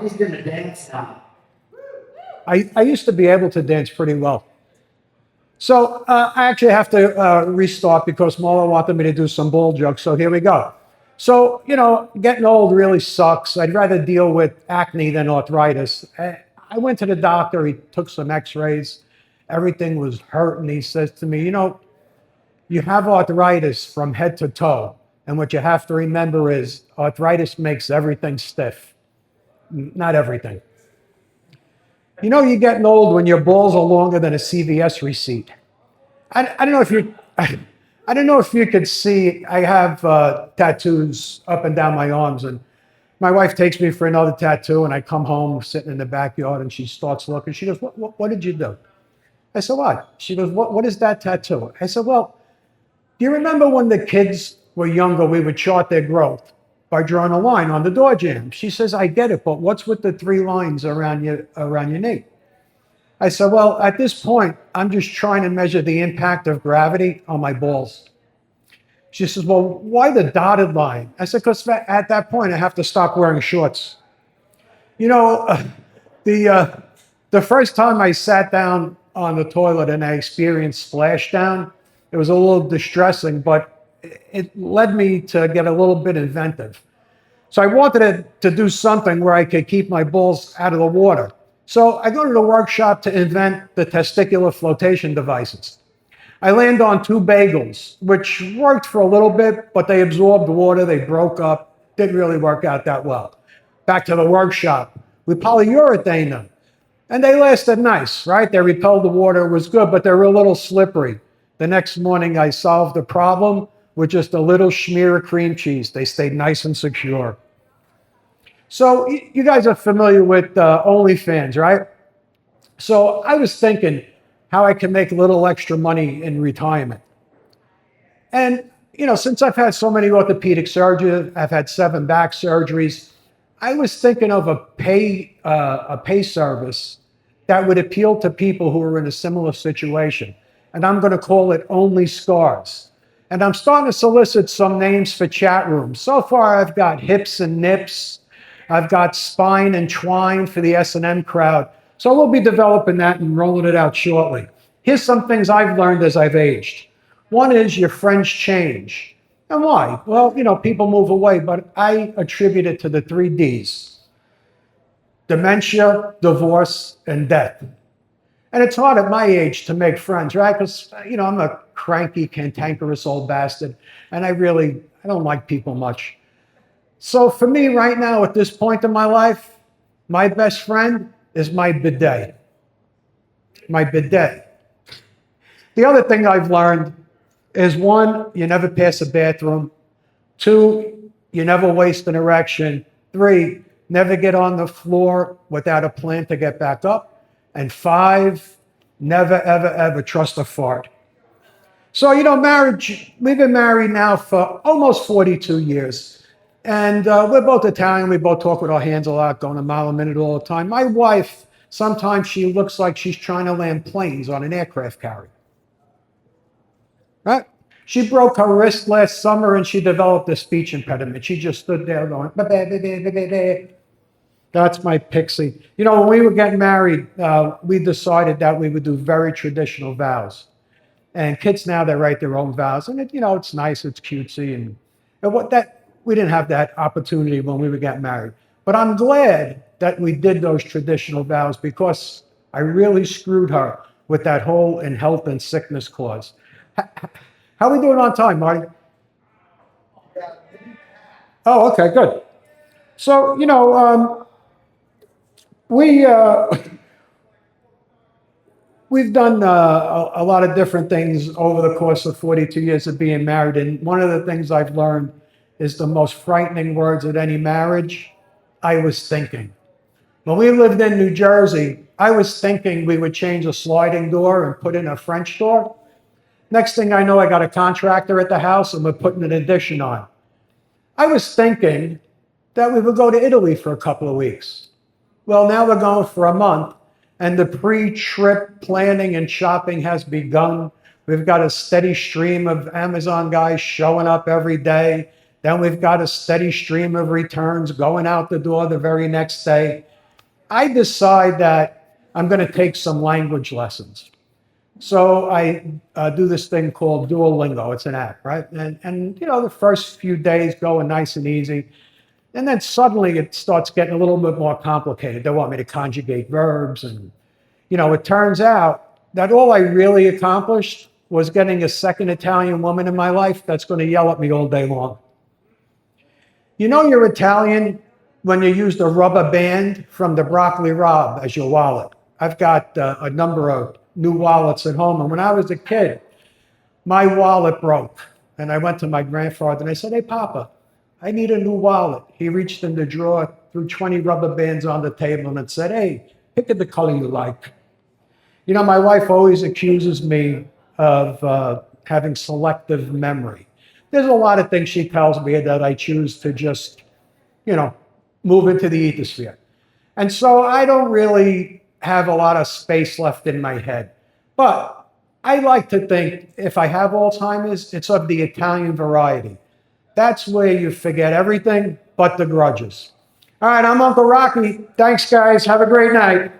He's gonna dance now. I used to be able to dance pretty well. So I actually have to restart because Mola wanted me to do some bull jokes. So here we go. So, getting old really sucks. I'd rather deal with acne than arthritis. I went to the doctor. He took some x-rays. Everything was hurting. He says to me, you have arthritis from head to toe. And what you have to remember is arthritis makes everything stiff. Not everything. You're getting old when your balls are longer than a CVS receipt. I don't know if you, I don't know if you could see. I have tattoos up and down my arms, and my wife takes me for another tattoo, and I come home sitting in the backyard, and she starts looking. She goes, "What did you do?" I said, "What?" She goes, "What is that tattoo?" I said, "Well, do you remember when the kids were younger? We would chart their growth by drawing a line on the door jamb." She says, "I get it, but what's with the three lines around your knee?" I said, "Well, at this point, I'm just trying to measure the impact of gravity on my balls." She says, "Well, why the dotted line?" I said, "Because at that point, I have to stop wearing shorts." You know, the the first time I sat down on the toilet and I experienced splashdown, it was a little distressing, but it led me to get a little bit inventive. So I wanted to do something where I could keep my balls out of the water. So I go to the workshop to invent the testicular flotation devices. I land on two bagels, which worked for a little bit, but they absorbed water, they broke up, didn't really work out that well. Back to the workshop, we polyurethane them, and they lasted nice, right? They repelled the water, it was good, but they were a little slippery. The next morning, I solved the problem with just a little smear of cream cheese. They stayed nice and secure. So you guys are familiar with OnlyFans, right? So I was thinking how I can make a little extra money in retirement. And, since I've had so many orthopedic surgeries, I've had 7 back surgeries, I was thinking of a pay service that would appeal to people who are in a similar situation. And I'm going to call it Only Scars. And I'm starting to solicit some names for chat rooms. So far, I've got Hips and Nips. I've got Spine and Twine for the S&M crowd. So we'll be developing that and rolling it out shortly. Here's some things I've learned as I've aged. One is your friends change. And why? Well, people move away, but I attribute it to the 3 Ds: dementia, divorce, and death. And it's hard at my age to make friends, right? Because, I'm a cranky, cantankerous old bastard, and I don't like people much. So for me right now, at this point in my life, my best friend is my bidet. My bidet. The other thing I've learned is 1, you never pass a bathroom. 2, you never waste an erection. 3, never get on the floor without a plan to get back up. And 5, never, ever, ever trust a fart. So, marriage, we've been married now for almost 42 years. And we're both Italian. We both talk with our hands a lot, going a mile a minute all the time. My wife, sometimes she looks like she's trying to land planes on an aircraft carrier. Right? She broke her wrist last summer and she developed a speech impediment. She just stood there going, "Ba, ba, ba, ba, ba, ba, ba." That's my pixie. When we were getting married, we decided that we would do very traditional vows. And kids now, they write their own vows. And it's nice, it's cutesy. And we didn't have that opportunity when we were getting married. But I'm glad that we did those traditional vows because I really screwed her with that whole in health and sickness clause. How are we doing on time, Marty? Oh, okay, good. So, we we've done a lot of different things over the course of 42 years of being married. And one of the things I've learned is the most frightening words at any marriage: "I was thinking." When we lived in New Jersey, I was thinking we would change a sliding door and put in a French door. Next thing I know, I got a contractor at the house and we're putting an addition on. I was thinking that we would go to Italy for a couple of weeks. Well, now we're going for a month, and the pre-trip planning and shopping has begun. We've got a steady stream of Amazon guys showing up every day. Then we've got a steady stream of returns going out the door the very next day. I decide that I'm going to take some language lessons. So I do this thing called Duolingo. It's an app, right? And you know, the first few days going nice and easy. And then suddenly it starts getting a little bit more complicated. They want me to conjugate verbs. And, you know, it turns out that all I really accomplished was getting a second Italian woman in my life that's going to yell at me all day long. You know you're Italian when you use the rubber band from the Broccoli Rob as your wallet. I've got a number of new wallets at home. And when I was a kid, my wallet broke. And I went to my grandfather and I said, "Hey, Papa, I need a new wallet." He reached in the drawer, threw 20 rubber bands on the table and said, "Hey, pick the color you like." You know, my wife always accuses me of having selective memory. There's a lot of things she tells me that I choose to just, you know, move into the ethosphere. And so I don't really have a lot of space left in my head. But I like to think if I have Alzheimer's, it's of the Italian variety. That's where you forget everything but the grudges. All right, I'm Uncle Rocky. Thanks, guys. Have a great night.